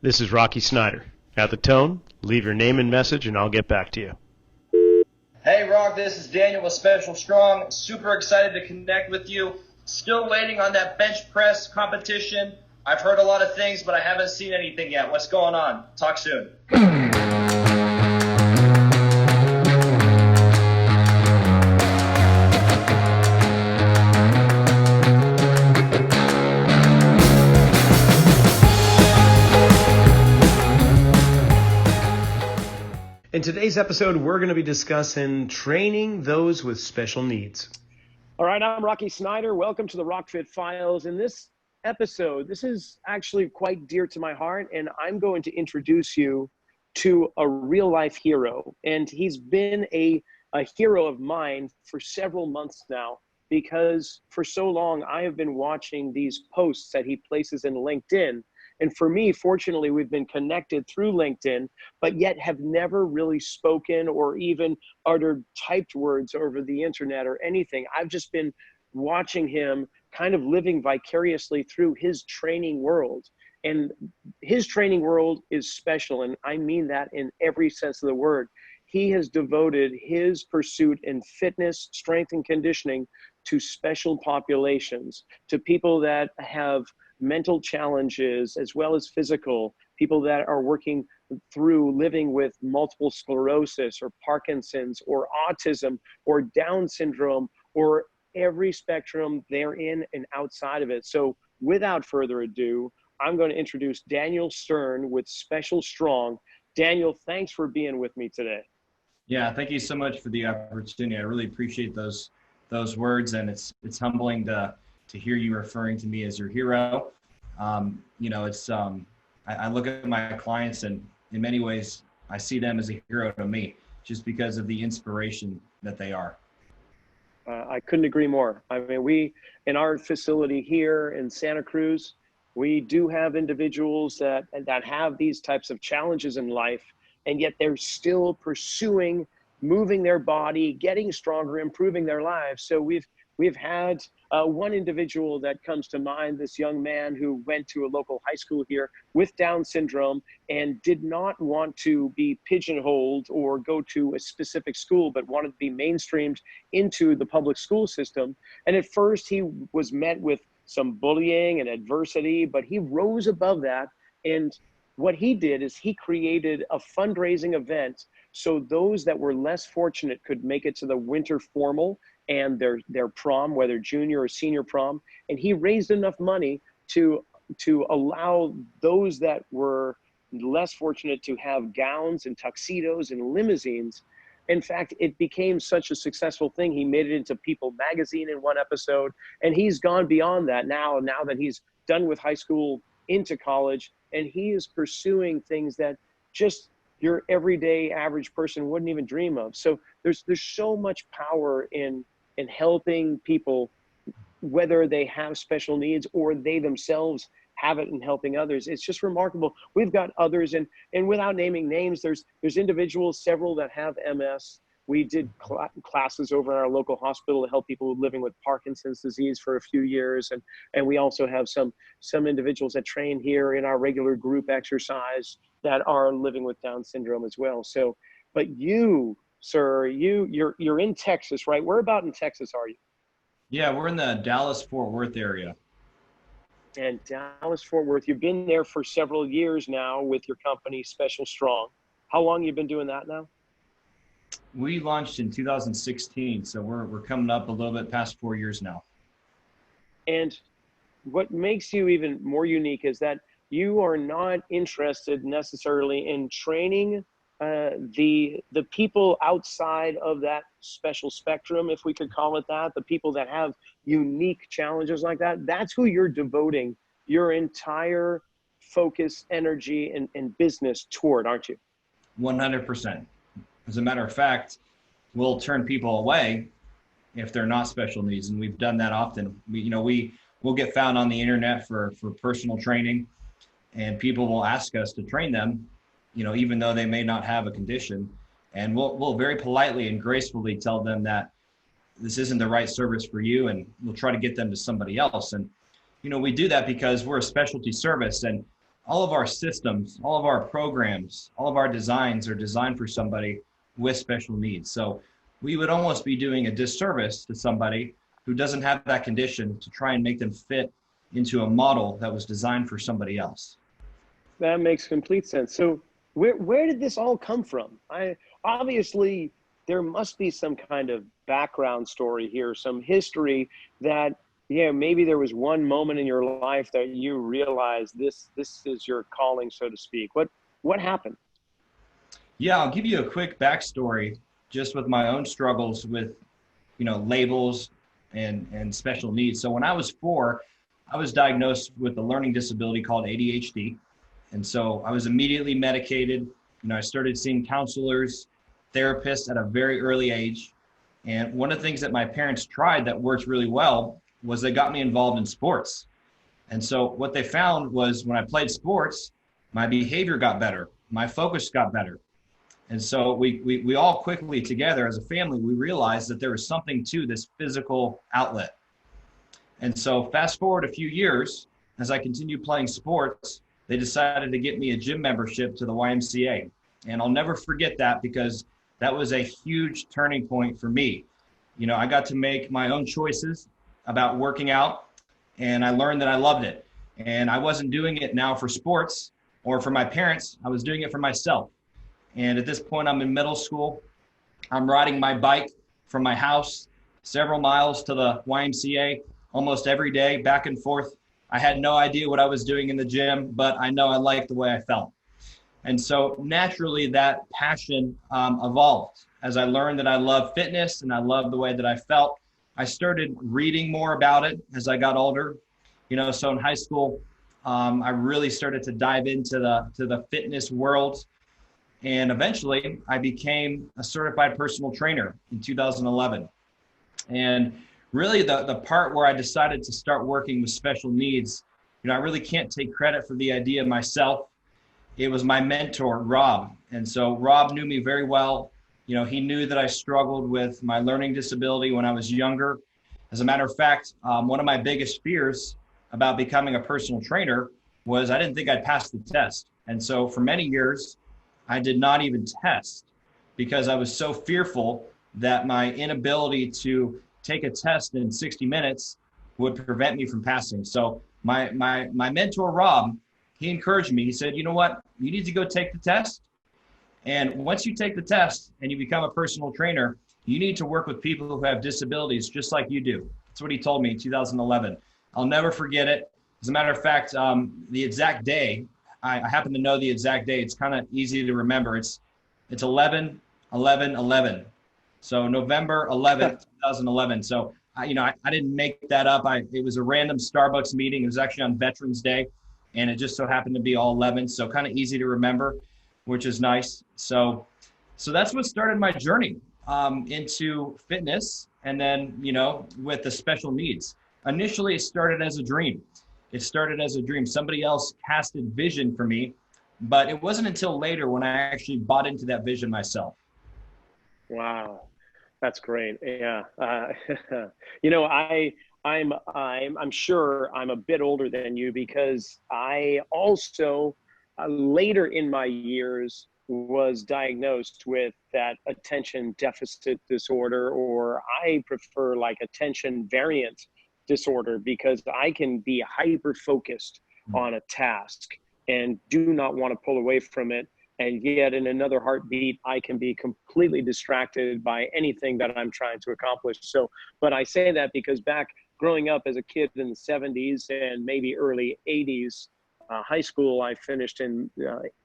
This is Rocky Snyder. At the tone, leave your name and message and I'll get back to you. Hey Rock, this is Daniel with Special Strong. Super excited to connect with you. Still waiting on that bench press competition. I've heard a lot of things, but I haven't seen anything yet. What's going on? Talk soon. In today's episode, we're going to be discussing training those with special needs. All right, I'm Rocky Snyder. Welcome to the RockFit Files. In this episode, this is actually quite dear to my heart, and I'm going to introduce you to a real-life hero. And he's been a hero of mine for several months now, because for so long I have been watching these posts that he places in LinkedIn. And for me, fortunately, we've been connected through LinkedIn, but yet have never really spoken or even uttered typed words over the internet or anything. I've just been watching him kind of living vicariously through his training world. And his training world is special, and I mean that in every sense of the word. He has devoted his pursuit in fitness, strength, and conditioning to special populations, to people that have mental challenges as well as physical, people that are working through living with multiple sclerosis or Parkinson's or autism or Down syndrome or every spectrum therein and outside of it. So without further ado, I'm going to introduce Daniel Stein with Special Strong. Daniel, thanks for being with me today. Yeah, thank you so much for the opportunity. I really appreciate those words, and it's humbling to hear you referring to me as your hero. I look at my clients, and in many ways, I see them as a hero to me, just because of the inspiration that they are. I couldn't agree more. I mean, we, in our facility here in Santa Cruz, we do have individuals that have these types of challenges in life, and yet they're still pursuing moving their body, getting stronger, improving their lives. So we've had one individual that comes to mind, this young man who went to a local high school here with Down syndrome and did not want to be pigeonholed or go to a specific school, but wanted to be mainstreamed into the public school system. And at first he was met with some bullying and adversity, but he rose above that. And what he did is he created a fundraising event so those that were less fortunate could make it to the winter formal and their prom, whether junior or senior prom. And he raised enough money to allow those that were less fortunate to have gowns and tuxedos and limousines. In fact, it became such a successful thing. He made it into People magazine in one episode, and he's gone beyond that now that he's done with high school into college, and he is pursuing things that just your everyday average person wouldn't even dream of. So there's so much power in helping people, whether they have special needs or they themselves have it in helping others. It's just remarkable. We've got others, and without naming names, there's individuals, several that have MS. We did classes over at our local hospital to help people living with Parkinson's disease for a few years. And we also have some individuals that train here in our regular group exercise that are living with Down syndrome as well. So, but you, sir, you're in Texas, right? Where about in Texas are you? Yeah, we're in the Dallas-Fort Worth area. And Dallas-Fort Worth, you've been there for several years now with your company, Special Strong. How long you been doing that now? We launched in 2016, so we're coming up a little bit past 4 years now. And what makes you even more unique is that you are not interested necessarily in training the people outside of that special spectrum, if we could call it that, the people that have unique challenges like that. That's who you're devoting your entire focus, energy, and business toward, aren't you? 100%. As a matter of fact, we'll turn people away if they're not special needs, and we've done that often. We'll get found on the internet for personal training, and people will ask us to train them, even though they may not have a condition, and we'll very politely and gracefully tell them that this isn't the right service for you, and we'll try to get them to somebody else. And we do that because we're a specialty service, and all of our systems, all of our programs, all of our designs are designed for somebody with special needs. So we would almost be doing a disservice to somebody who doesn't have that condition to try and make them fit into a model that was designed for somebody else. That makes complete sense. So where did this all come from? Obviously there must be some kind of background story here, some history that, yeah, maybe there was one moment in your life that you realized this is your calling, so to speak. What happened? Yeah, I'll give you a quick backstory just with my own struggles with, labels and special needs. So when I was 4, I was diagnosed with a learning disability called ADHD. And so I was immediately medicated. I started seeing counselors, therapists at a very early age. And one of the things that my parents tried that worked really well was they got me involved in sports. And so what they found was when I played sports, my behavior got better, my focus got better. And so we all quickly together as a family, we realized that there was something to this physical outlet. And so fast forward a few years, as I continued playing sports, they decided to get me a gym membership to the YMCA. And I'll never forget that because that was a huge turning point for me. I got to make my own choices about working out, and I learned that I loved it. And I wasn't doing it now for sports or for my parents. I was doing it for myself. And at this point, I'm in middle school. I'm riding my bike from my house several miles to the YMCA almost every day, back and forth. I had no idea what I was doing in the gym, but I know I liked the way I felt. And so naturally that passion evolved. As I learned that I love fitness and I love the way that I felt, I started reading more about it as I got older. So in high school, I really started to dive into the fitness world. And eventually I became a certified personal trainer in 2011. And really the part where I decided to start working with special needs, I really can't take credit for the idea myself. It was my mentor, Rob. And so Rob knew me very well. He knew that I struggled with my learning disability when I was younger. As a matter of fact, one of my biggest fears about becoming a personal trainer was I didn't think I'd pass the test. And so for many years, I did not even test because I was so fearful that my inability to take a test in 60 minutes would prevent me from passing. So my mentor, Rob, he encouraged me. He said, you know what, you need to go take the test. And once you take the test and you become a personal trainer, you need to work with people who have disabilities just like you do. That's what he told me in 2011. I'll never forget it. As a matter of fact, the exact day, I happen to know the exact day. It's kind of easy to remember. It's 11/11/11. So November 11th, 2011. So I didn't make that up. It was a random Starbucks meeting. It was actually on Veterans Day, and it just so happened to be all 11. So kind of easy to remember, which is nice. So that's what started my journey into fitness, and then with the special needs. Initially, it started as a dream. Somebody else casted vision for me, but it wasn't until later when I actually bought into that vision myself. Wow, that's great. Yeah, I'm sure I'm a bit older than you because I also later in my years was diagnosed with that attention deficit disorder, or I prefer like attention variant disorder, because I can be hyper focused on a task and do not want to pull away from it. And yet in another heartbeat, I can be completely distracted by anything that I'm trying to accomplish. So, but I say that because back growing up as a kid in the 70s and maybe early 80s, high school, I finished in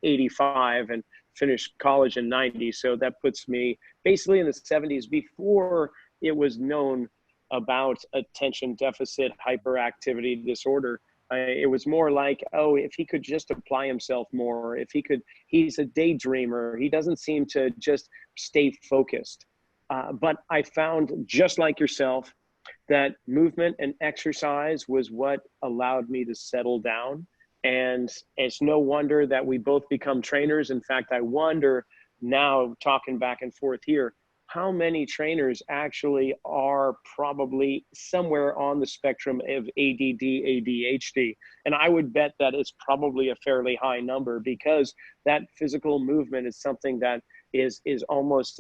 85 and finished college in 90. So that puts me basically in the 70s before it was known about attention deficit hyperactivity disorder. It was more like, oh, if he could just apply himself more, he's a daydreamer. He doesn't seem to just stay focused. But I found, just like yourself, that movement and exercise was what allowed me to settle down. And it's no wonder that we both become trainers. In fact, I wonder now, talking back and forth here, how many trainers actually are probably somewhere on the spectrum of ADD, ADHD. And I would bet that it's probably a fairly high number, because that physical movement is something that is almost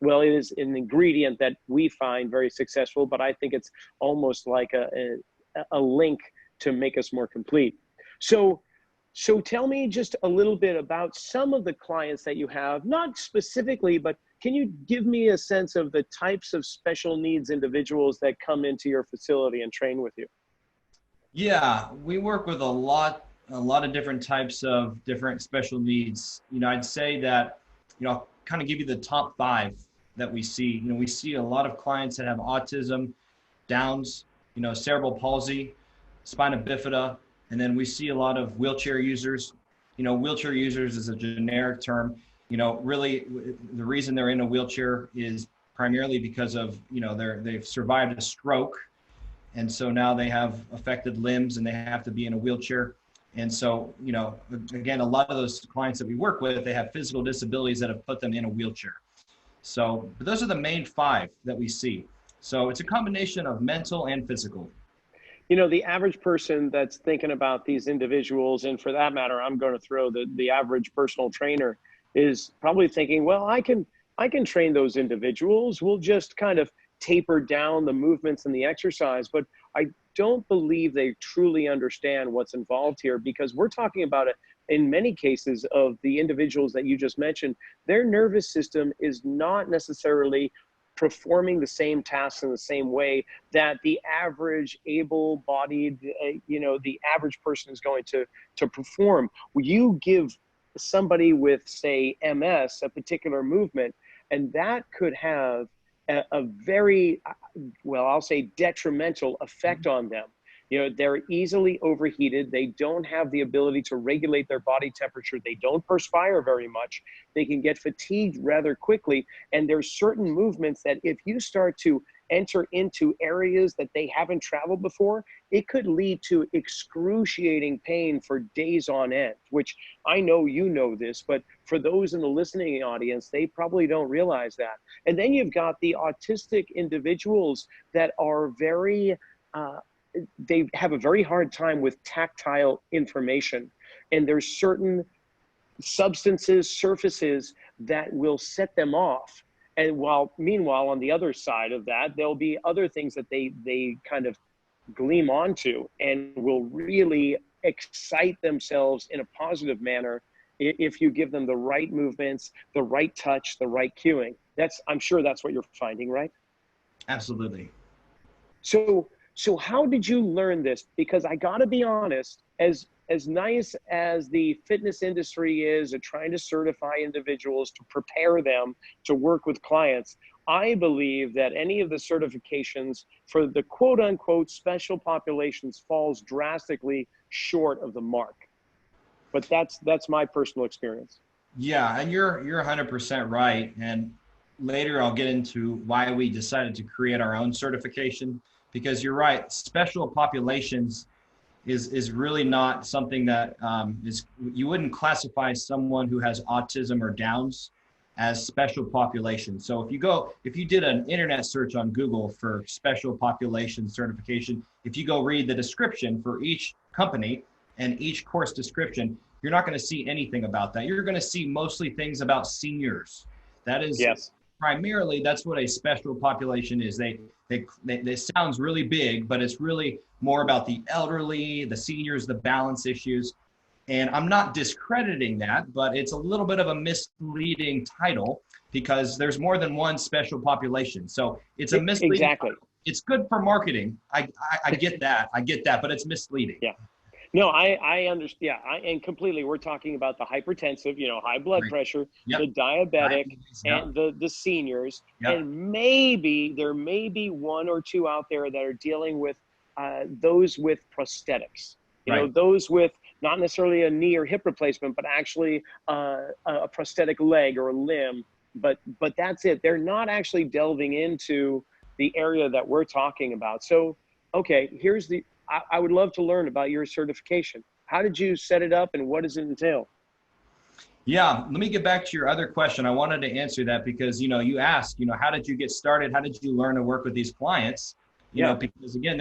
well, it is an ingredient that we find very successful, but I think it's almost like a link to make us more complete. So tell me just a little bit about some of the clients that you have, not specifically, but can you give me a sense of the types of special needs individuals that come into your facility and train with you? Yeah, we work with a lot of different types of different special needs. I'd say that, I'll kind of give you the top 5 that we see. We see a lot of clients that have autism, Downs, cerebral palsy, spina bifida, and then we see a lot of wheelchair users. Wheelchair users is a generic term. Really the reason they're in a wheelchair is primarily because of, they've survived a stroke. And so now they have affected limbs and they have to be in a wheelchair. And so, again, a lot of those clients that we work with, they have physical disabilities that have put them in a wheelchair. So, but those are the main 5 that we see. So it's a combination of mental and physical. The average person that's thinking about these individuals, and for that matter, I'm going to throw the average personal trainer, is probably thinking, well, I can train those individuals. We'll just kind of taper down the movements and the exercise. But I don't believe they truly understand what's involved here, because we're talking about it in many cases of the individuals that you just mentioned. Their nervous system is not necessarily performing the same tasks in the same way that the average able-bodied, the average person is going to perform. You give somebody with, say, MS a particular movement, and that could have a very, well, I'll say detrimental effect on them. They're easily overheated. They don't have the ability to regulate their body temperature. They don't perspire very much. They can get fatigued rather quickly. And there's certain movements that if you start to enter into areas that they haven't traveled before, it could lead to excruciating pain for days on end, which I know you know this, but for those in the listening audience, they probably don't realize that. And then you've got the autistic individuals that are very, they have a very hard time with tactile information. And there's certain substances, surfaces that will set them off. And meanwhile, on the other side of that, there'll be other things that they kind of gleam onto and will really excite themselves in a positive manner if you give them the right movements, the right touch, the right cueing. I'm sure that's what you're finding, right? Absolutely. So how did you learn this? Because I got to be honest, as nice as the fitness industry is at trying to certify individuals to prepare them to work with clients, I believe that any of the certifications for the quote unquote special populations falls drastically short of the mark. But that's my personal experience. Yeah, and you're 100% right. And later I'll get into why we decided to create our own certification, because you're right, special populations is really not something that you wouldn't classify someone who has autism or Downs as special population. So if you did an internet search on Google for special population certification, if you go read the description for each company and each course description, you're not going to see anything about that. You're going to see mostly things about seniors. That is, yes, primarily that's what a special population is. They sounds really big, but it's really more about the elderly, the seniors, the balance issues. And I'm not discrediting that, but it's a little bit of a misleading title because there's more than one special population. So it's a misleading. Exactly. Title. It's good for marketing. I get that. I get that, but it's misleading. Yeah. No, I understand. Yeah, and completely. We're talking about the hypertensive, high blood pressure, the diabetic, and the seniors, and there may be one or two out there that are dealing with those with prosthetics. Those with not necessarily a knee or hip replacement, but actually a prosthetic leg or a limb. But that's it. They're not actually delving into the area that we're talking about. So, okay, I would love to learn about your certification. How did you set it up and what does it entail? Yeah, let me get back to your other question. I wanted to answer that because, you asked, how did you get started? How did you learn to work with these clients? Yeah. Because again,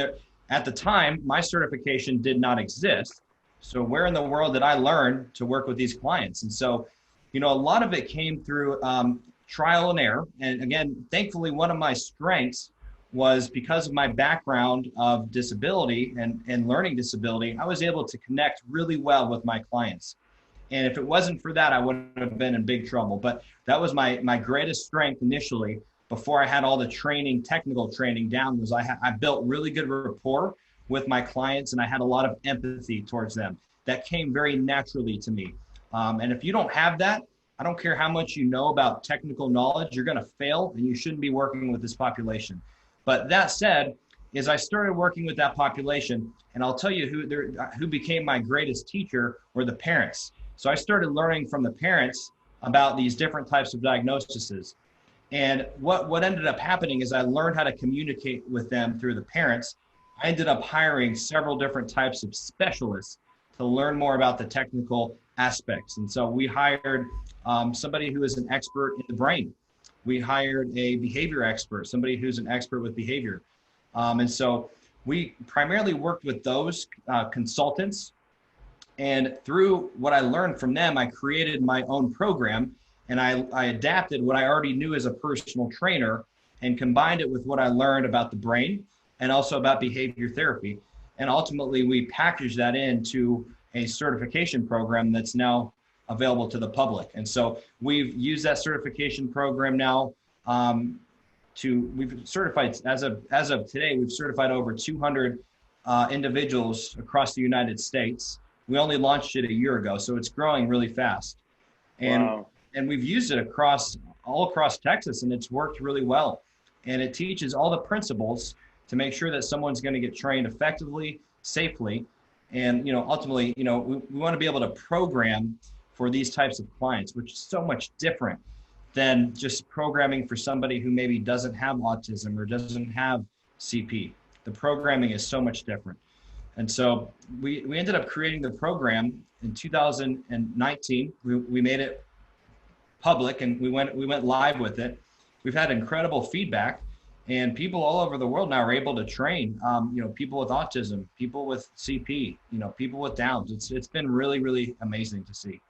at the time, my certification did not exist. So where in the world did I learn to work with these clients? And so, a lot of it came through trial and error. And again, thankfully, one of my strengths was because of my background of disability and learning disability, I was able to connect really well with my clients. And if it wasn't for that, I would have been in big trouble. But that was my greatest strength initially before I had all the training, technical training down, was I built really good rapport with my clients, and I had a lot of empathy towards them. That came very naturally to me. And if you don't have that, I don't care how much you know about technical knowledge, you're going to fail, and you shouldn't be working with this population. But that said, as I started working with that population, and I'll tell you who became my greatest teacher were the parents. So I started learning from the parents about these different types of diagnoses. And what ended up happening is I learned how to communicate with them through the parents. I ended up hiring several different types of specialists to learn more about the technical aspects. And so we hired somebody who is an expert in the brain. We hired a behavior expert, somebody who's an expert with behavior. And so we primarily worked with those consultants. And through what I learned from them, I created my own program, and I adapted what I already knew as a personal trainer and combined it with what I learned about the brain and also about behavior therapy. And ultimately, we packaged that into a certification program that's now available to the public. And so we've used that certification program now we've certified, as of today, we've certified over 200 individuals across the United States. We only launched it a year ago, so it's growing really fast. And Wow. and we've used it all across Texas, and it's worked really well. And it teaches all the principles to make sure that someone's going to get trained effectively, safely, and ultimately, we want to be able to program for these types of clients, which is so much different than just programming for somebody who maybe doesn't have autism or doesn't have CP. The programming is so much different. And so we ended up creating the program in 2019. We made it public, and we went live with it. We've had incredible feedback, and people all over the world now are able to train. People with autism, people with CP, people with Downs. It's been really, really amazing to see.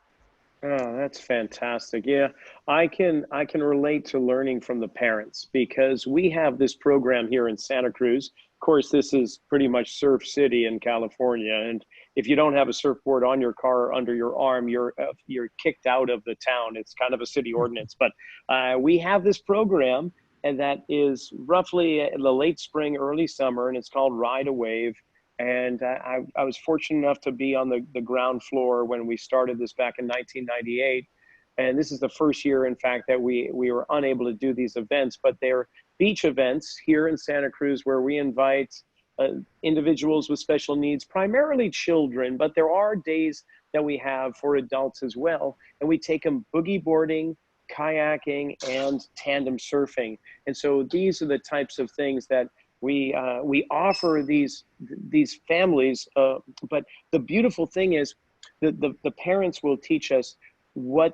Oh, that's fantastic. Yeah, I can relate to learning from the parents, because we have this program here in Santa Cruz. Of course, this is pretty much Surf City in California, and if you don't have a surfboard on your car or under your arm, you're kicked out of the town. It's kind of a city ordinance, but we have this program, and that is roughly in the late spring, early summer, and it's called Ride a Wave. And I was fortunate enough to be on the ground floor when we started this back in 1998. And this is the first year, in fact, that we were unable to do these events, but they're beach events here in Santa Cruz where we invite individuals with special needs, primarily children, but there are days that we have for adults as well. And we take them boogie boarding, kayaking, and tandem surfing. And so these are the types of things that we offer these families, but the beautiful thing is the parents will teach us what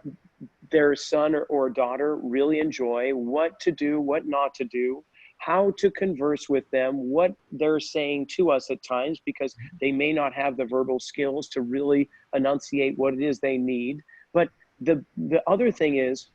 their son or daughter really enjoy, what to do, what not to do, how to converse with them, what they're saying to us at times, because they may not have the verbal skills to really enunciate what it is they need. But the other thing is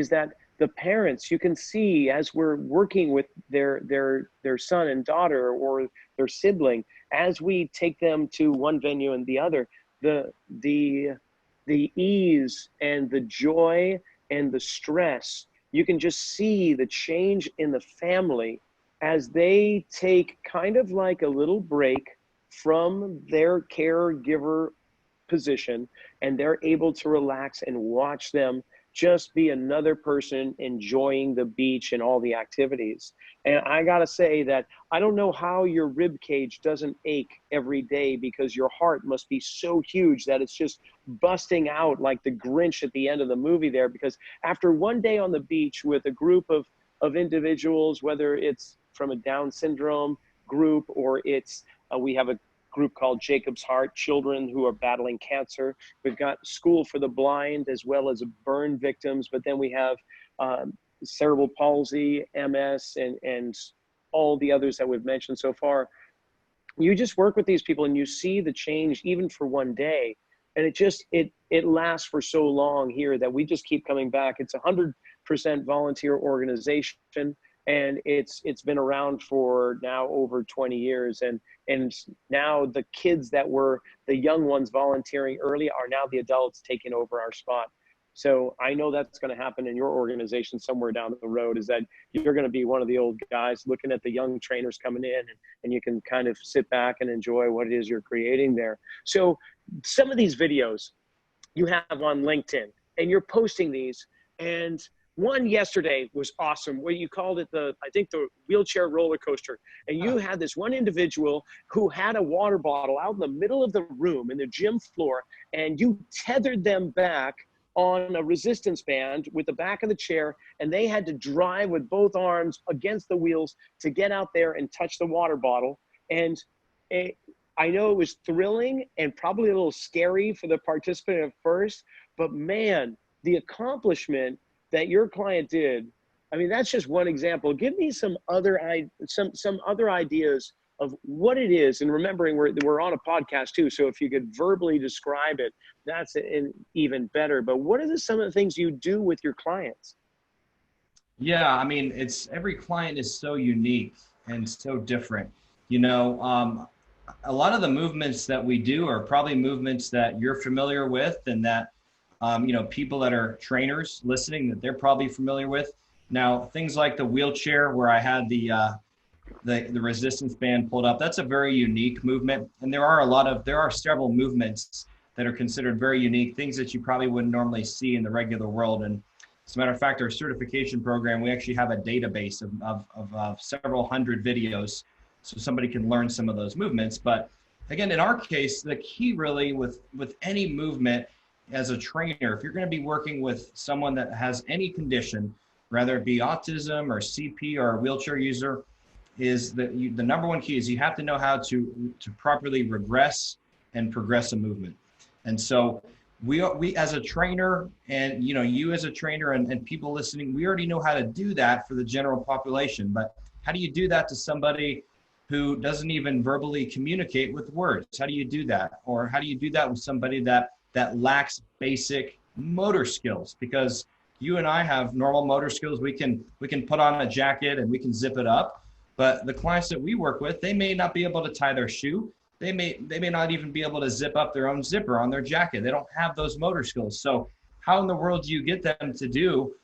that the parents, you can see as we're working with their son and daughter or their sibling, as we take them to one venue and the other, the ease and the joy and the stress, you can just see the change in the family as they take kind of like a little break from their caregiver position, and they're able to relax and watch them just be another person enjoying the beach and all the activities. And I gotta say that I don't know how your rib cage doesn't ache every day, because your heart must be so huge that it's just busting out like the Grinch at the end of the movie there. Because after one day on the beach with a group of individuals, whether it's from a Down syndrome group or it's we have a group called Jacob's Heart, children who are battling cancer. We've got School for the Blind, as well as burn victims. But then we have cerebral palsy, MS, and all the others that we've mentioned so far. You just work with these people and you see the change even for one day. And it lasts for so long here that we just keep coming back. It's 100% volunteer organization. And it's been around for now over 20 years. And now the kids that were the young ones volunteering early are now the adults taking over our spot. So I know that's going to happen in your organization somewhere down the road, is that you're going to be one of the old guys looking at the young trainers coming in, and you can kind of sit back and enjoy what it is you're creating there. So some of these videos you have on LinkedIn, and you're posting these, and one yesterday was awesome, where you called it the wheelchair roller coaster. And you had this one individual who had a water bottle out in the middle of the room in the gym floor, and you tethered them back on a resistance band with the back of the chair, and they had to drive with both arms against the wheels to get out there and touch the water bottle. And I know it was thrilling and probably a little scary for the participant at first, but man, the accomplishment that your client did, I mean, that's just one example. Give me some other ideas of what it is. And remembering we're on a podcast too, so if you could verbally describe it, that's even better. But what are some of the things you do with your clients? Yeah, I mean, every client is so unique and so different. You know, a lot of the movements that we do are probably movements that you're familiar with, and that you know, people that are trainers listening, that they're probably familiar with. Now, things like the wheelchair, where I had the resistance band pulled up, that's a very unique movement. And there are several movements that are considered very unique, things that you probably wouldn't normally see in the regular world. And as a matter of fact, our certification program, we actually have a database of several hundred videos, so somebody can learn some of those movements. But again, in our case, the key really with any movement as a trainer, if you're going to be working with someone that has any condition, whether it be autism or CP or a wheelchair user, is the number one key is you have to know how to properly regress and progress a movement. And so we as a trainer, and you know, you as a trainer and people listening, we already know how to do that for the general population. But how do you do that to somebody who doesn't even verbally communicate with words? How do you do that? Or how do you do that with somebody that lacks basic motor skills? Because you and I have normal motor skills. We can put on a jacket and we can zip it up. But the clients that we work with, they may not be able to tie their shoe. They may not even be able to zip up their own zipper on their jacket. They don't have those motor skills. So how in the world do you get them to do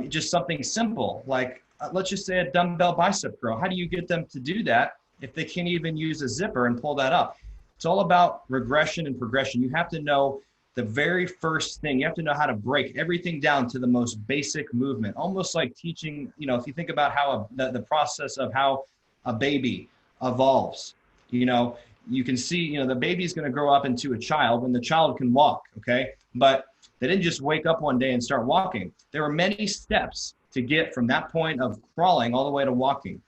just something simple, like let's just say a dumbbell bicep curl? How do you get them to do that if they can't even use a zipper and pull that up? It's all about regression and progression. You have to know the very first thing. You have to know how to break everything down to the most basic movement, almost like teaching, you know, if you think about how the process of how a baby evolves, you know, you can see, you know, the baby is going to grow up into a child when the child can walk, okay? But they didn't just wake up one day and start walking. There were many steps to get from that point of crawling all the way to walking.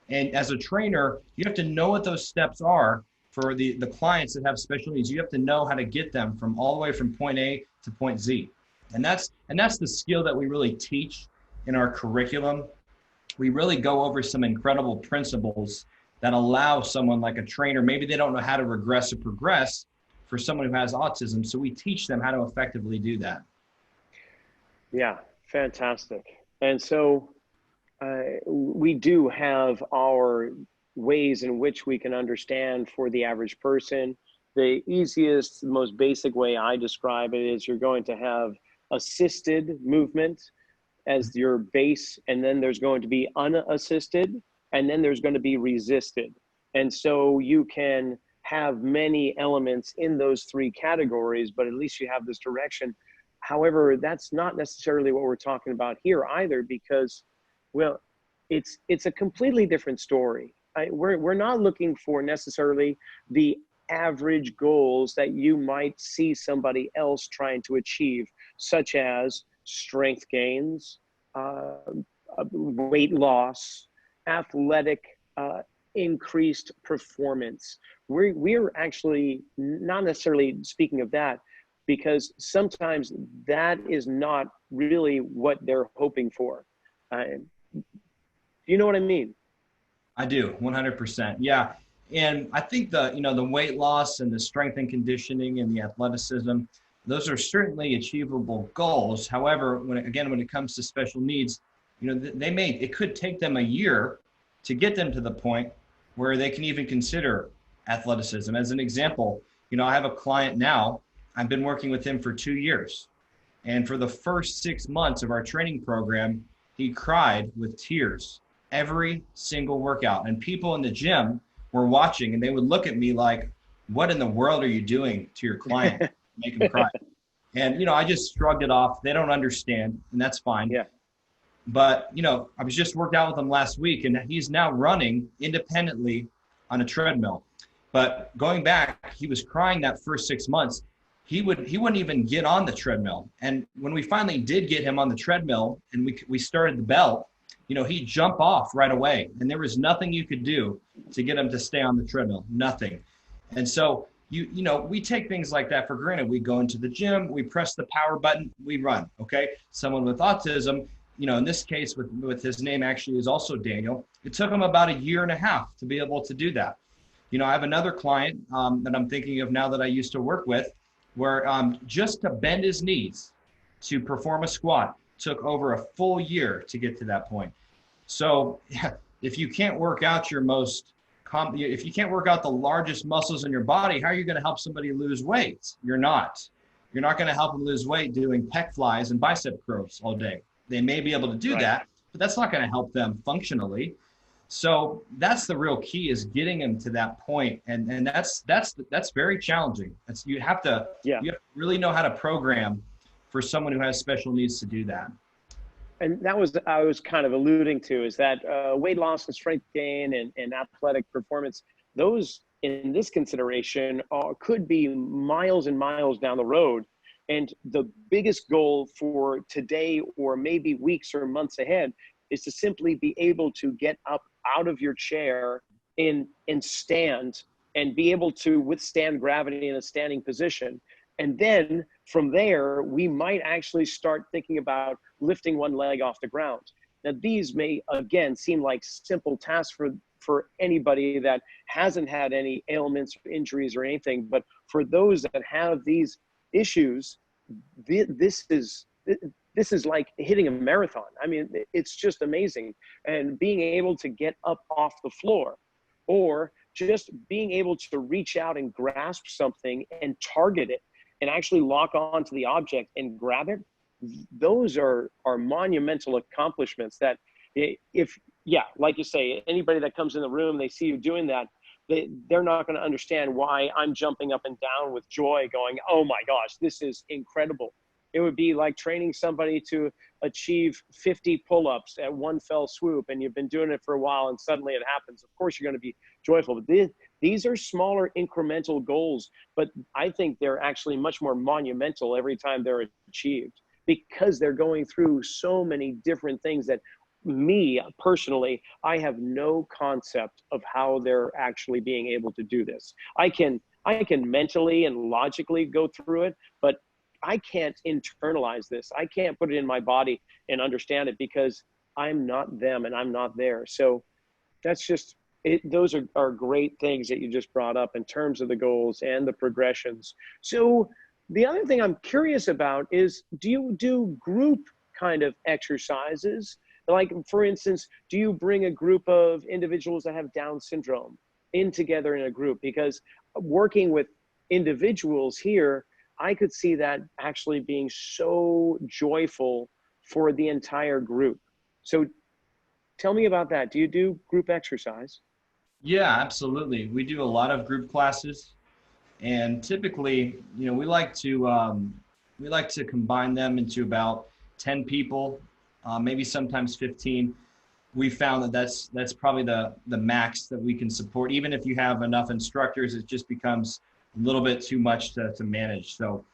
And as a trainer, you have to know what those steps are. For the clients that have special needs, you have to know how to get them from all the way from point A to point Z. And that's the skill that we really teach in our curriculum. We really go over some incredible principles that allow someone like a trainer, maybe they don't know how to regress or progress for someone who has autism. So we teach them how to effectively do that. Yeah, fantastic. And so we do have our ways in which we can understand for the average person. The easiest, most basic way I describe it is you're going to have assisted movement as your base, and then there's going to be unassisted, and then there's going to be resisted. And so you can have many elements in those three categories, but at least you have this direction. However, that's not necessarily what we're talking about here either, because, well, it's a completely different story. We're not looking for necessarily the average goals that you might see somebody else trying to achieve, such as strength gains, weight loss, athletic increased performance. We're actually not necessarily speaking of that, because sometimes that is not really what they're hoping for. Do you know what I mean? I do, 100%. Yeah. And I think the weight loss and the strength and conditioning and the athleticism, those are certainly achievable goals. However, when it comes to special needs, it could take them a year to get them to the point where they can even consider athleticism. As an example, I have a client now, I've been working with him for 2 years. And for the first 6 months of our training program, he cried with tears every single workout. And people in the gym were watching and they would look at me like, what in the world are you doing to your client to make him cry? And, I just shrugged it off. They don't understand, and that's fine. Yeah. But, I was just worked out with him last week, and he's now running independently on a treadmill. But going back, he was crying that first 6 months. He wouldn't even get on the treadmill. And when we finally did get him on the treadmill and we started the belt, he'd jump off right away. And there was nothing you could do to get him to stay on the treadmill, nothing. And so, we take things like that for granted. We go into the gym, we press the power button, we run, okay? Someone with autism, in this case with his name actually is also Daniel, it took him about 1.5 years to be able to do that. I have another client that I'm thinking of now that I used to work with, where just to bend his knees to perform a squat took over a full year to get to that point. So if you can't work out if you can't work out the largest muscles in your body, how are you going to help somebody lose weight? You're not going to help them lose weight doing pec flies and bicep curls all day. They may be able to do that, but that's not going to help them functionally. So that's the real key, is getting them to that point. And that's very challenging. You have to really know how to program for someone who has special needs to do that. And that was, I was kind of alluding to, is that weight loss and strength gain and athletic performance, those in this consideration could be miles and miles down the road. And the biggest goal for today, or maybe weeks or months ahead, is to simply be able to get up out of your chair and stand and be able to withstand gravity in a standing position. And then from there, we might actually start thinking about lifting one leg off the ground. Now, these may, again, seem like simple tasks for anybody that hasn't had any ailments, or injuries, or anything. But for those that have these issues, this is like hitting a marathon. I mean, it's just amazing. And being able to get up off the floor, or just being able to reach out and grasp something and target it and actually lock on to the object and grab it, those are monumental accomplishments that like you say, anybody that comes in the room, they see you doing that, they're not going to understand why I'm jumping up and down with joy going, oh my gosh, this is incredible. It would be like training somebody to achieve 50 pull-ups at one fell swoop, and you've been doing it for a while and suddenly it happens. Of course, you're going to be joyful. But these are smaller incremental goals, but I think they're actually much more monumental every time they're achieved, because they're going through so many different things that me personally, I have no concept of how they're actually being able to do this. I can mentally and logically go through it, but I can't internalize this. I can't put it in my body and understand it, because I'm not them and I'm not there. So that's just it. Those are great things that you just brought up in terms of the goals and the progressions. So the other thing I'm curious about is, do you do group kind of exercises? Like, for instance, do you bring a group of individuals that have Down syndrome in together in a group? Because working with individuals here, I could see that actually being so joyful for the entire group. So tell me about that. Do you do group exercise? Yeah, absolutely. We do a lot of group classes, and typically, we like to combine them into about 10 people, maybe sometimes 15. We found that that's probably the max that we can support. Even if you have enough instructors, it just becomes a little bit too much to manage. So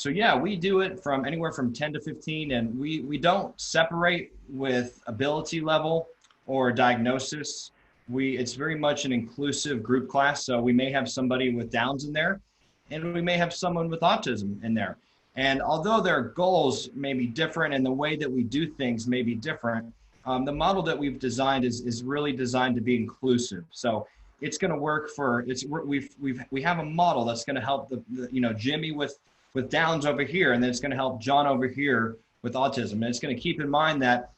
yeah, we do it from anywhere from 10 to 15, and we don't separate with ability level or diagnosis. it's very much an inclusive group class. So we may have somebody with Downs in there, and we may have someone with autism in there. And although their goals may be different and the way that we do things may be different, the model that we've designed is really designed to be inclusive. So it's going to work for, we have a model that's going to help Jimmy with Downs over here, and then it's going to help John over here with autism. And it's going to keep in mind that,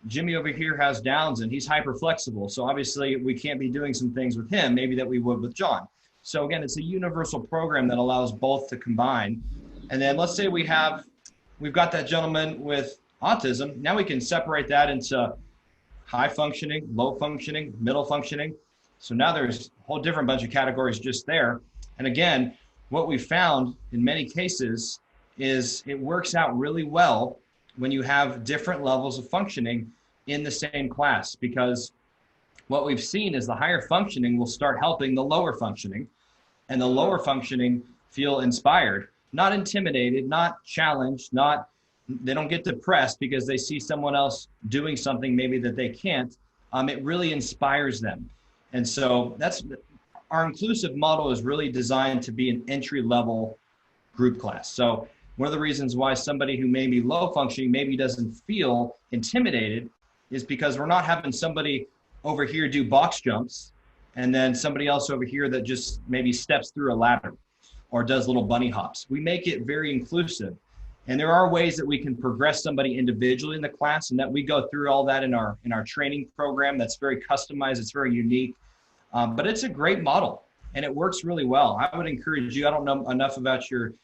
Jimmy over here has Downs and he's hyper flexible. So obviously we can't be doing some things with him, maybe that we would with John. So again, it's a universal program that allows both to combine. And then let's say we've got that gentleman with autism. Now we can separate that into high functioning, low functioning, middle functioning. So now there's a whole different bunch of categories just there. And again, what we found in many cases is it works out really well when you have different levels of functioning in the same class, because what we've seen is the higher functioning will start helping the lower functioning, and the lower functioning feel inspired, not intimidated, not challenged, they don't get depressed because they see someone else doing something maybe that they can't. It really inspires them. And so our inclusive model is really designed to be an entry-level group class. So one of the reasons why somebody who may be low functioning maybe doesn't feel intimidated is because we're not having somebody over here do box jumps and then somebody else over here that just maybe steps through a ladder or does little bunny hops. We make it very inclusive. And there are ways that we can progress somebody individually in the class, and that we go through all that in our training program. That's very customized, it's very unique, but it's a great model and it works really well. I would encourage you, I don't know enough about your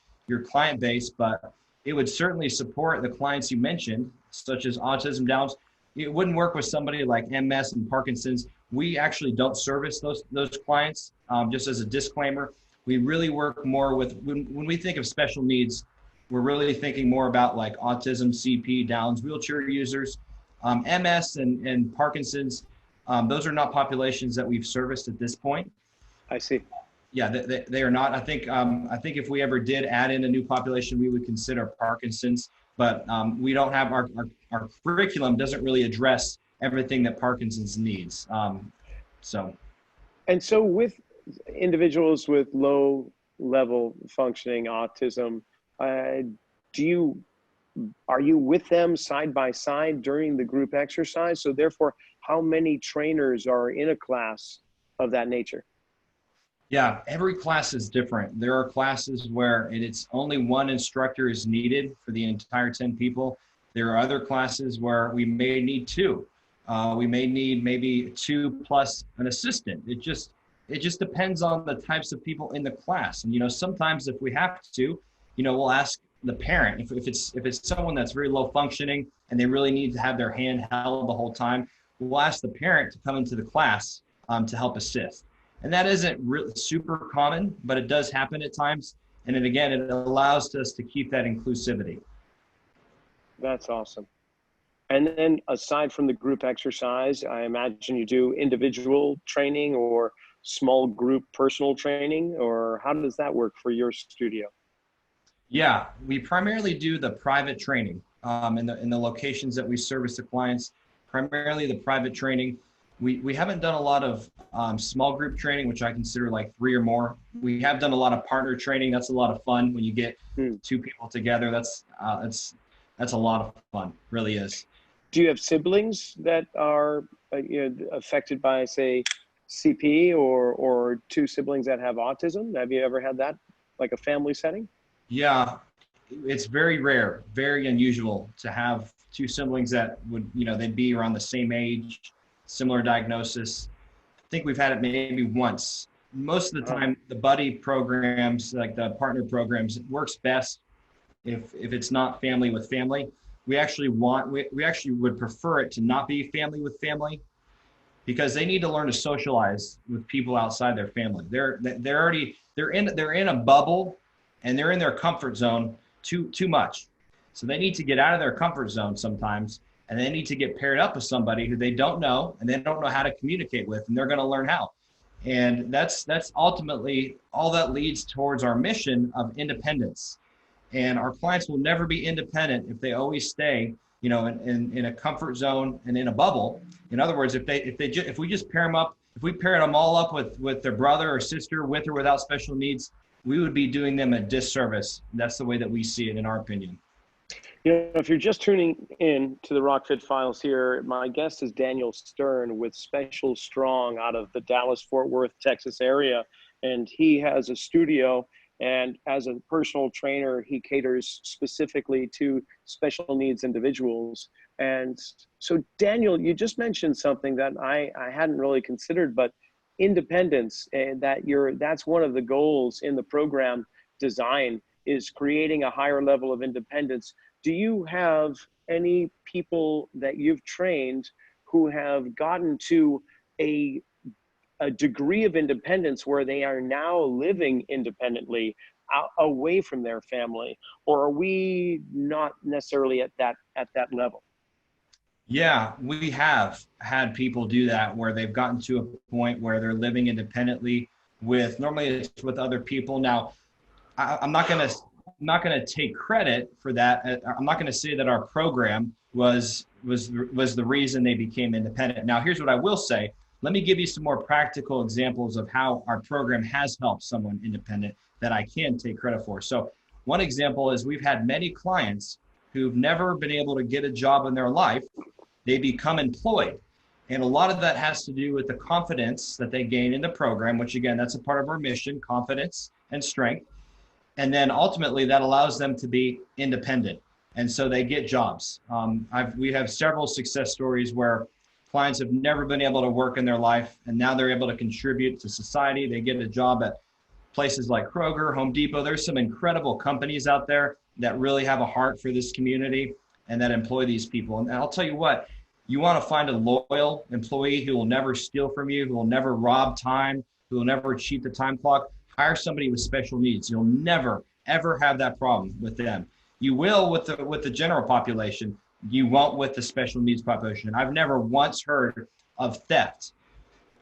client base, but it would certainly support the clients you mentioned, such as autism, Downs. It wouldn't work with somebody like MS and Parkinson's. We actually don't service those clients. Just as a disclaimer, we really work more with, when we think of special needs, we're really thinking more about like autism, CP, Downs, wheelchair users, MS and Parkinson's. Those are not populations that we've serviced at this point. I see. Yeah, they are not. I think if we ever did add in a new population, we would consider Parkinson's, but we don't have our curriculum doesn't really address everything that Parkinson's needs. And so with individuals with low level functioning autism, are you with them side by side during the group exercise? So therefore, how many trainers are in a class of that nature? Yeah, every class is different. There are classes where it's only one instructor is needed for the entire 10 people. There are other classes where we may need two. We may need maybe 2 plus an assistant. It just depends on the types of people in the class. And sometimes if we have to, we'll ask the parent if it's someone that's very low functioning and they really need to have their hand held the whole time. We'll ask the parent to come into the class to help assist. And that isn't really super common, but it does happen at times. And then again, it allows us to keep that inclusivity. That's awesome. And then aside from the group exercise, I imagine you do individual training or small group personal training, or how does that work for your studio? Yeah, we primarily do the private training in the locations that we service the clients, primarily the private training. We haven't done a lot of small group training, which I consider like 3 or more. We have done a lot of partner training. That's a lot of fun when you get 2 people together. That's a lot of fun, really is. Do you have siblings that are affected by, say, CP or 2 siblings that have autism? Have you ever had that, like a family setting? Yeah, it's very rare, very unusual to have 2 siblings that would, they'd be around the same age, similar diagnosis. I think we've had it maybe once. Most of the time, the buddy programs, like the partner programs, it works best if it's not family with family. We actually would prefer it to not be family with family, because they need to learn to socialize with people outside their family. They're in a bubble and they're in their comfort zone too much. So they need to get out of their comfort zone sometimes, and they need to get paired up with somebody who they don't know and they don't know how to communicate with, and they're going to learn how. And that's ultimately all that leads towards our mission of independence. And our clients will never be independent if they always stay, in a comfort zone and in a bubble. In other words, if we just pair them up, if we paired them all up with their brother or sister with or without special needs, we would be doing them a disservice. That's the way that we see it, in our opinion. If you're just tuning in to the RockFit Files here, my guest is Daniel Stein with Special Strong out of the Dallas-Fort Worth, Texas area. And he has a studio, and as a personal trainer, he caters specifically to special needs individuals. And so, Daniel, you just mentioned something that I hadn't really considered, but independence, and that's one of the goals in the program design, is creating a higher level of independence. Do you have any people that you've trained who have gotten to a degree of independence where they are now living independently away from their family, or are we not necessarily at that level? Yeah, we have had people do that where they've gotten to a point where they're living independently normally it's with other people. Now, I'm not going to take credit for that. I'm not going to say that our program was the reason they became independent. Now, here's what I will say. Let me give you some more practical examples of how our program has helped someone independent that I can take credit for. So one example is we've had many clients who've never been able to get a job in their life. They become employed. And a lot of that has to do with the confidence that they gain in the program, which again, that's a part of our mission, confidence and strength. And then ultimately that allows them to be independent. And so they get jobs. We have several success stories where clients have never been able to work in their life, and now they're able to contribute to society. They get a job at places like Kroger, Home Depot. There's some incredible companies out there that really have a heart for this community and that employ these people. And I'll tell you what, you want to find a loyal employee who will never steal from you, who will never rob time, who will never cheat the time clock. Hire somebody with special needs. You'll never, ever have that problem with them. You will with the general population. You won't with the special needs population. I've never once heard of theft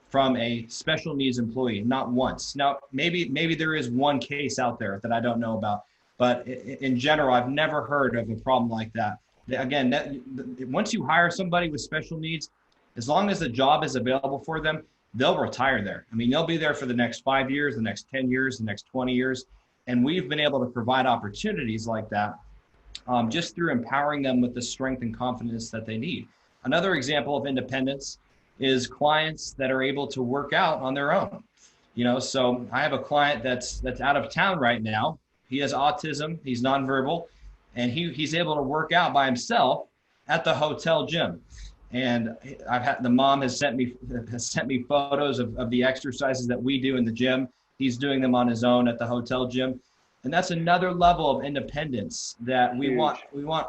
from a special needs employee, not once. Now, maybe there is one case out there that I don't know about, but in general, I've never heard of a problem like that. Again, once you hire somebody with special needs, as long as the job is available for them, they'll retire there. I mean, they'll be there for the next 5 years, the next 10 years, the next 20 years. And we've been able to provide opportunities like that just through empowering them with the strength and confidence that they need. Another example of independence is clients that are able to work out on their own. So I have a client that's out of town right now. He has autism, he's nonverbal, and he's able to work out by himself at the hotel gym. And the mom has sent me photos of the exercises that we do in the gym. He's doing them on his own at the hotel gym. And that's another level of independence that we want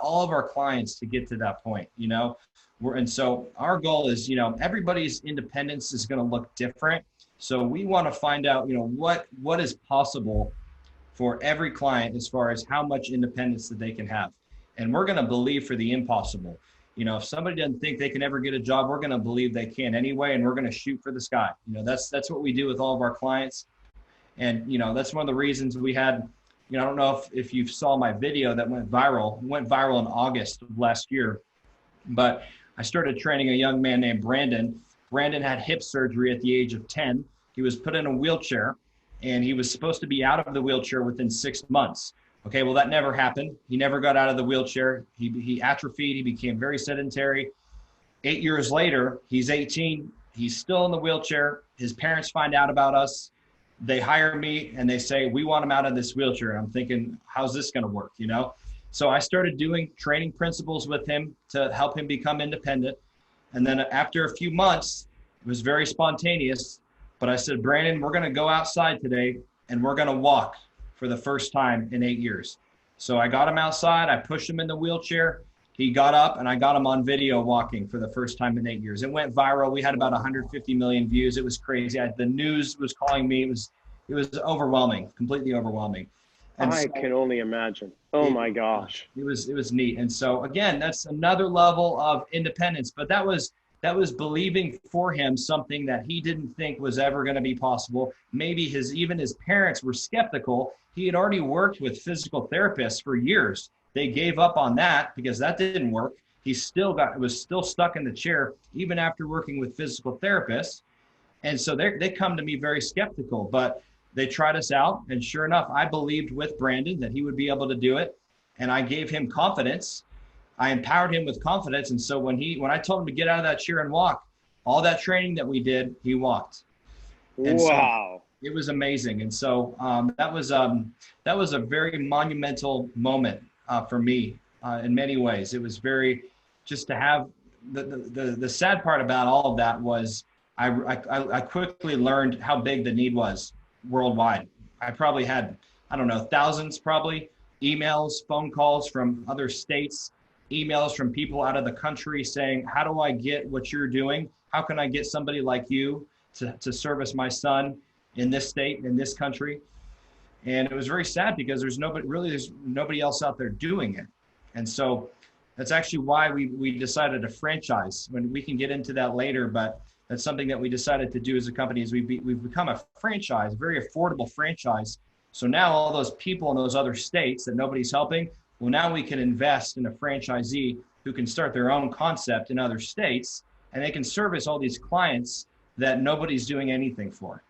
all of our clients to get to that point, And so our goal is, everybody's independence is going to look different. So we want to find out, what is possible for every client as far as how much independence that they can have. And we're going to believe for the impossible. If somebody doesn't think they can ever get a job, we're going to believe they can anyway, and we're going to shoot for the sky. That's what we do with all of our clients. And, that's one of the reasons we had, I don't know if you saw my video that went viral in August of last year, but I started training a young man named Brandon. Brandon had hip surgery at the age of 10. He was put in a wheelchair, and he was supposed to be out of the wheelchair within 6 months. Okay, well, that never happened. He never got out of the wheelchair. He atrophied. He became very sedentary. 8 years later, he's 18. He's still in the wheelchair. His parents find out about us. They hire me, and they say, we want him out of this wheelchair. And I'm thinking, how's this going to work, So I started doing training principles with him to help him become independent. And then after a few months, it was very spontaneous, but I said, Brandon, we're going to go outside today, and we're going to walk for the first time in 8 years. So I got him outside, I pushed him in the wheelchair, he got up, and I got him on video walking for the first time in 8 years. It went viral. We had about 150 million views. It was crazy. The news was calling me. It was overwhelming, completely overwhelming. And I can only imagine. Oh my gosh. It was neat. And so again, that's another level of independence, but that was believing for him something that he didn't think was ever going to be possible. Maybe even his parents were skeptical. He had already worked with physical therapists for years. They gave up on that because that didn't work. was still stuck in the chair even after working with physical therapists. And so they come to me very skeptical, but they tried us out. And sure enough, I believed with Brandon that he would be able to do it. And I gave him confidence. I empowered him with confidence. And so when I told him to get out of that chair and walk, all that training that we did, he walked. And wow. So it was amazing. And so that was a very monumental moment for me in many ways. It was very, just to have the sad part about all of that was I quickly learned how big the need was worldwide. I probably had, I don't know, thousands probably, emails, phone calls from other states, emails from people out of the country saying, how do I get what you're doing? How can I get somebody like you to service my son in this state, in this country? And it was very sad because there's nobody else out there doing it. And so that's actually why we decided to franchise. When we can get into that later, but that's something that we decided to do as a company is we've become a franchise, a very affordable franchise. So now all those people in those other states that nobody's helping, well, now we can invest in a franchisee who can start their own concept in other states, and they can service all these clients that nobody's doing anything for.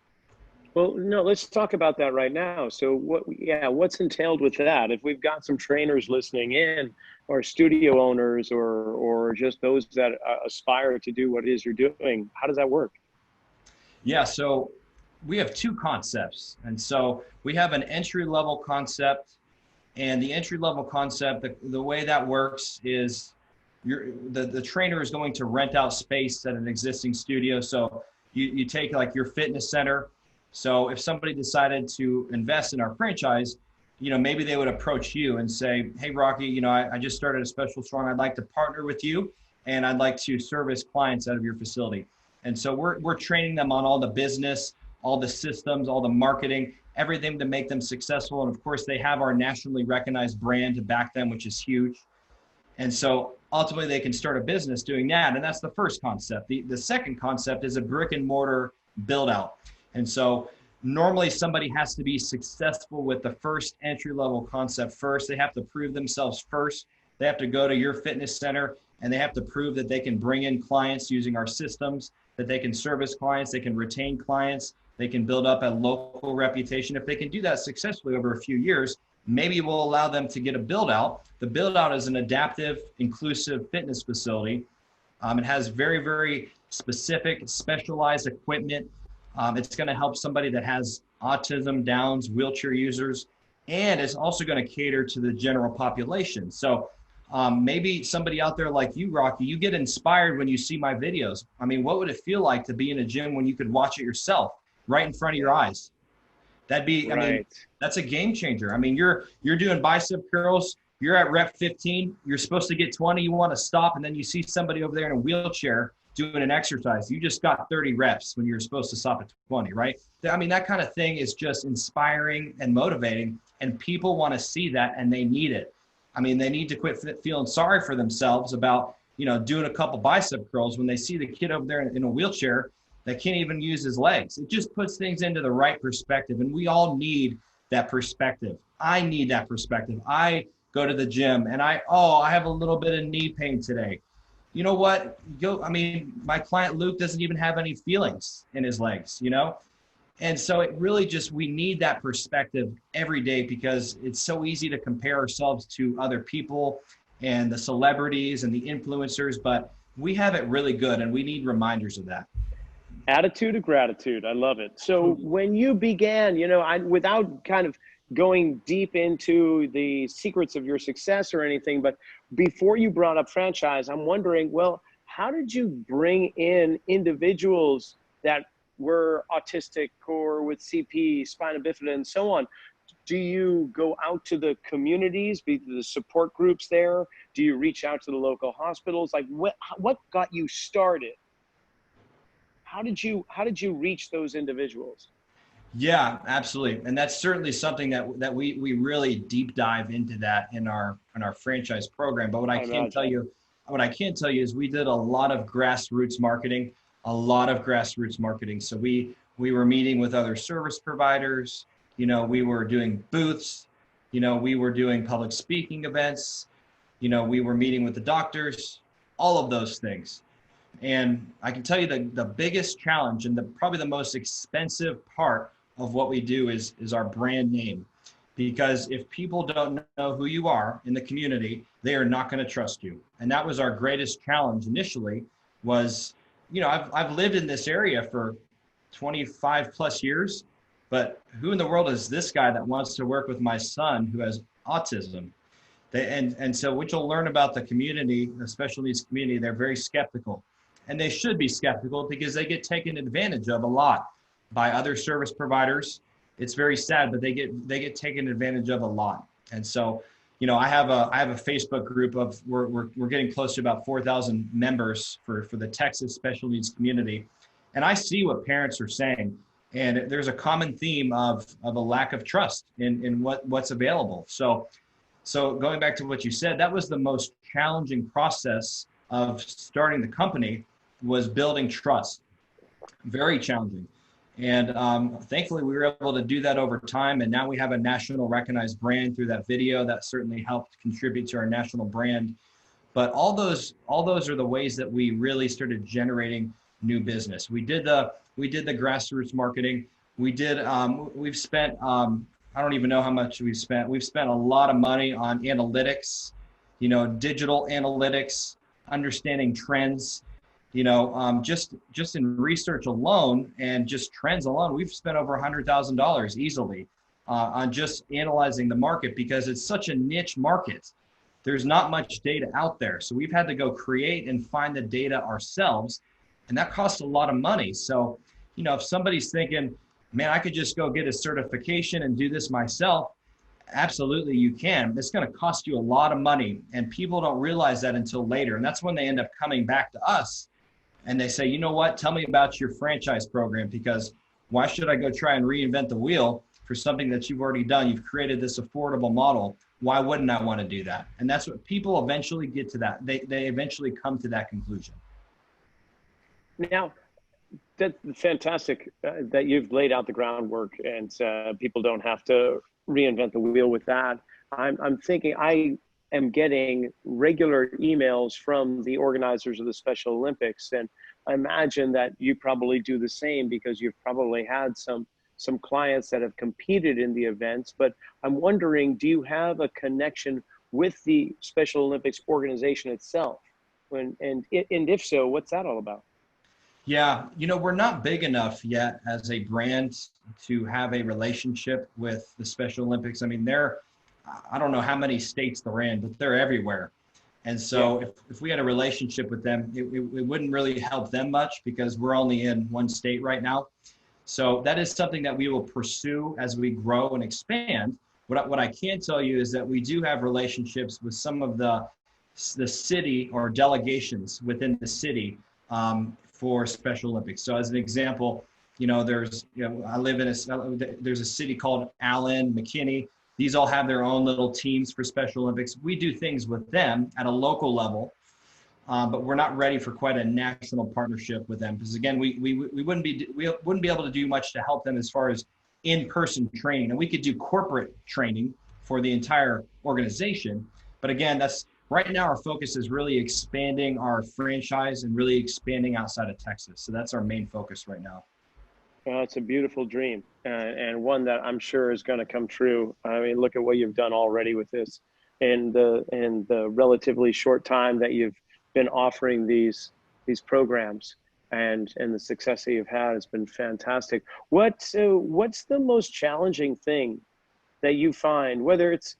Well, no, let's talk about that right now. So what's entailed with that? If we've got some trainers listening in, or studio owners, or just those that aspire to do what it is you're doing, how does that work? Yeah, so we have two concepts. And so we have an entry-level concept, and the entry-level concept, the way that works is the trainer is going to rent out space at an existing studio. So you take like your fitness center. So if somebody decided to invest in our franchise, maybe they would approach you and say, hey, Rocky, I just started a Special Strong. I'd like to partner with you, and I'd like to service clients out of your facility. And so we're training them on all the business, all the systems, all the marketing, everything to make them successful. And of course, they have our nationally recognized brand to back them, which is huge. And so ultimately, they can start a business doing that. And that's the first concept. The second concept is a brick and mortar build out. And so normally somebody has to be successful with the first entry-level concept first. They have to prove themselves first. They have to go to your fitness center, and they have to prove that they can bring in clients using our systems, that they can service clients, they can retain clients, they can build up a local reputation. If they can do that successfully over a few years, maybe we'll allow them to get a build out. The build out is an adaptive, inclusive fitness facility. It has very, very specific, specialized equipment. It's going to help somebody that has autism, Downs, wheelchair users, and it's also going to cater to the general population. So maybe somebody out there like you, Rocky, you get inspired when you see my videos. I mean, what would it feel like to be in a gym when you could watch it yourself right in front of your eyes? That'd be, right. I mean, that's a game changer. I mean, you're doing bicep curls, you're at rep 15, you're supposed to get 20, you want to stop, and then you see somebody over there in a wheelchair doing an exercise. You just got 30 reps when you're supposed to stop at 20, right? I mean, that kind of thing is just inspiring and motivating, and people want to see that, and they need it. I mean, they need to quit feeling sorry for themselves about, doing a couple bicep curls when they see the kid over there in a wheelchair that can't even use his legs. It just puts things into the right perspective, and we all need that perspective. I need that perspective. I go to the gym and I have a little bit of knee pain today. You know what? My client Luke doesn't even have any feelings in his legs, And so it really we need that perspective every day, because it's so easy to compare ourselves to other people and the celebrities and the influencers, but we have it really good, and we need reminders of that. Attitude of gratitude. I love it. So when you began, without kind of going deep into the secrets of your success or anything, but before you brought up franchise, I'm wondering, well, how did you bring in individuals that were autistic or with CP, spina bifida, and so on? Do you go out to the communities, be the support groups there? Do you reach out to the local hospitals? Like what got you started? How did you reach those individuals? Yeah, absolutely. And that's certainly something that we really deep dive into that in our franchise program. But what I can tell you is we did a lot of grassroots marketing, So we were meeting with other service providers, we were doing booths, we were doing public speaking events, we were meeting with the doctors, all of those things. And I can tell you the biggest challenge and probably the most expensive part of what we do is our brand name. Because if people don't know who you are in the community, they are not going to trust you. And that was our greatest challenge initially was, I've lived in this area for 25 plus years, but who in the world is this guy that wants to work with my son who has autism? And so what you'll learn about the community, the special needs community, they're very skeptical. And they should be skeptical because they get taken advantage of a lot by other service providers. It's very sad, but they get taken advantage of a lot. And so, I have a Facebook group of we're getting close to about 4,000 members for the Texas special needs community, and I see what parents are saying, and there's a common theme of a lack of trust in what's available. So going back to what you said, that was the most challenging process of starting the company, was building trust. Very challenging. And thankfully, we were able to do that over time. And now we have a national recognized brand through that video that certainly helped contribute to our national brand. But all those are the ways that we really started generating new business. We did the grassroots marketing. We've spent, I don't even know how much we've spent. We've spent a lot of money on analytics, digital analytics, understanding trends. Just in research alone and just trends alone, we've spent over $100,000 easily on just analyzing the market because it's such a niche market. There's not much data out there. So we've had to go create and find the data ourselves. And that costs a lot of money. So, if somebody's thinking, man, I could just go get a certification and do this myself, absolutely you can. It's going to cost you a lot of money. And people don't realize that until later. And that's when they end up coming back to us. And they say, you know what, tell me about your franchise program, because why should I go try and reinvent the wheel for something that you've already done? You've created this affordable model. Why wouldn't I want to do that? And that's what people eventually get to that. They eventually come to that conclusion. Now, that's fantastic that you've laid out the groundwork and people don't have to reinvent the wheel with that. I'm thinking I am getting regular emails from the organizers of the Special Olympics, and I imagine that you probably do the same because you've probably had some clients that have competed in the events. But I'm wondering, do you have a connection with the Special Olympics organization itself? And if so, what's that all about? Yeah, we're not big enough yet as a brand to have a relationship with the Special Olympics. I mean, I don't know how many states they're in, but they're everywhere. And so if we had a relationship with them, it wouldn't really help them much because we're only in one state right now. So that is something that we will pursue as we grow and expand. What I can tell you is that we do have relationships with some of the city or delegations within the city for Special Olympics. So as an example, there's a city called Allen, McKinney. These all have their own little teams for Special Olympics. We do things with them at a local level, but we're not ready for quite a national partnership with them because again, we wouldn't be able to do much to help them as far as in-person training. And we could do corporate training for the entire organization, but again, right now our focus is really expanding our franchise and really expanding outside of Texas. So that's our main focus right now. Well, it's a beautiful dream and one that I'm sure is going to come true. I mean, look at what you've done already with this and the relatively short time that you've been offering these programs and the success that you've had has been fantastic. What's the most challenging thing that you find, whether it's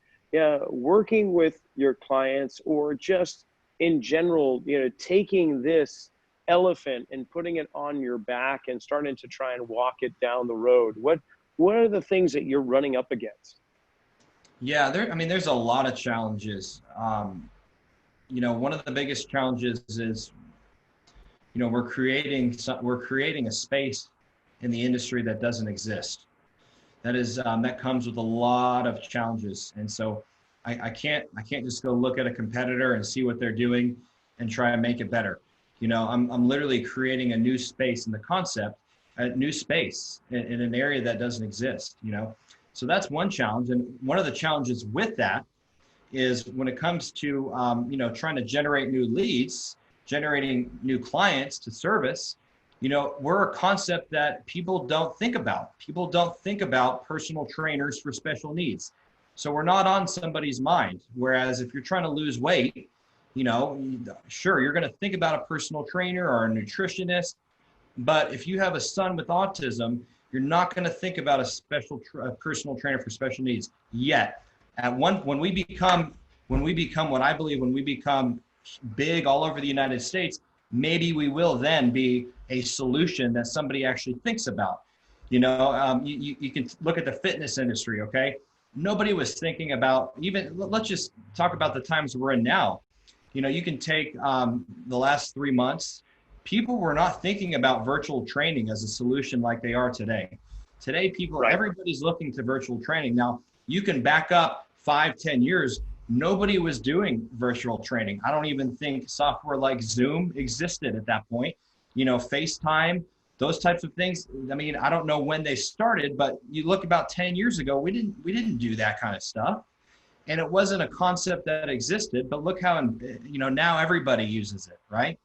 working with your clients or just in general, taking this elephant and putting it on your back and starting to try and walk it down the road? What are the things that you're running up against? Yeah, there's a lot of challenges. One of the biggest challenges is, we're creating a space in the industry that doesn't exist. That comes with a lot of challenges. And so I can't just go look at a competitor and see what they're doing and try and make it better. I'm literally creating a new space in the concept, a new space in an area that doesn't exist, So that's one challenge. And one of the challenges with that is when it comes to, trying to generate new leads, generating new clients to service, you know, we're a concept that people don't think about. People don't think about personal trainers for special needs. So we're not on somebody's mind. Whereas if you're trying to lose weight, you know, sure, you're going to think about a personal trainer or a nutritionist. But if you have a son with autism, you're not going to think about a personal trainer for special needs yet. When we become what I believe, when we become big all over the United States, maybe we will then be a solution that somebody actually thinks about. You know, you can look at the fitness industry, okay? Nobody was thinking about, even, let's just talk about the times we're in now. You know, you can take the last 3 months, people were not thinking about virtual training as a solution like they are today. Today, everybody's looking to virtual training. Now, you can back up 5-10 years, nobody was doing virtual training. I don't even think software like Zoom existed at that point. You know, FaceTime, those types of things. I mean, I don't know when they started, but you look about 10 years ago, we didn't do that kind of stuff. And it wasn't a concept that existed, but look how, you know, now everybody uses it, right?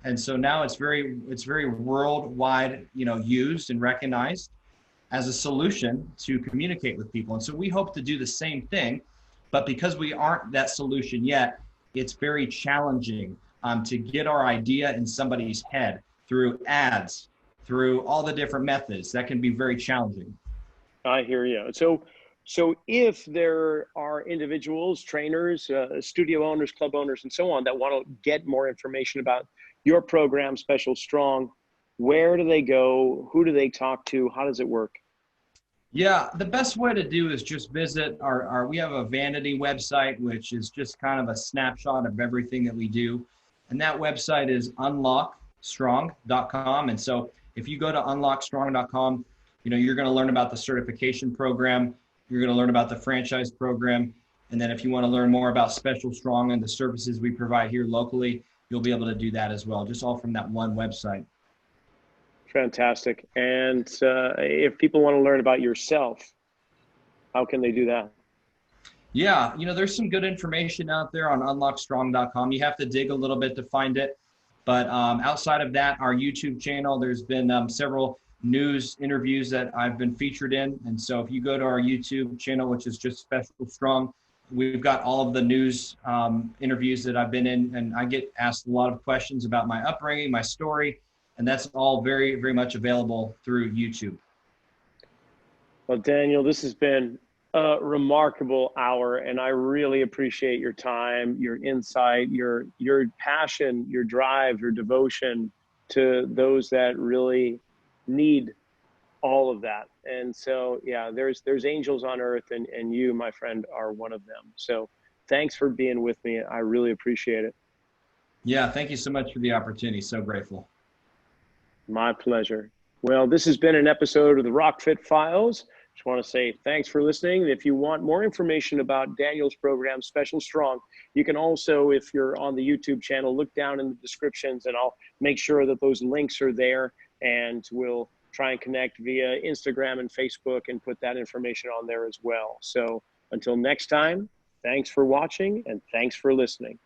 And so now it's very worldwide, you know, used and recognized as a solution to communicate with people. And so we hope to do the same thing, but because we aren't that solution yet, it's very challenging to get our idea in somebody's head through ads, through all the different methods. That can be very challenging. I hear you. So if there are individuals, trainers, studio owners, club owners, and so on that want to get more information about your program, Special Strong, where do they go? Who do they talk to? How does it work? Yeah, the best way to do is just visit we have a vanity website, which is just kind of a snapshot of everything that we do. And that website is unlockstrong.com. And so if you go to unlockstrong.com, you know, you're going to learn about the certification program. You're going to learn about the franchise program. And then if you want to learn more about Special Strong and the services we provide here locally, you'll be able to do that as well, just all from that one website. Fantastic. And if people want to learn about yourself, how can they do that? Yeah, you know, there's some good information out there on unlockstrong.com. You have to dig a little bit to find it. But outside of that, our YouTube channel, there's been several news interviews that I've been featured in. And so if you go to our YouTube channel, which is just Special Strong, we've got all of the news interviews that I've been in, and I get asked a lot of questions about my upbringing, my story, and that's all very, very much available through YouTube. Well, Daniel, this has been a remarkable hour, and I really appreciate your time, your insight, your passion, your drive, your devotion to those that really need all of that. And so, yeah, there's angels on earth, and you, my friend, are one of them. So thanks for being with me. I really appreciate it. Yeah, thank you so much for the opportunity. So grateful. My pleasure. Well, this has been an episode of the RockFit Files. Just want to say thanks for listening. And if you want more information about Daniel's program, Special Strong, you can also, if you're on the YouTube channel, look down in the descriptions, and I'll make sure that those links are there, and we'll try and connect via Instagram and Facebook and put that information on there as well. So until next time, thanks for watching and thanks for listening.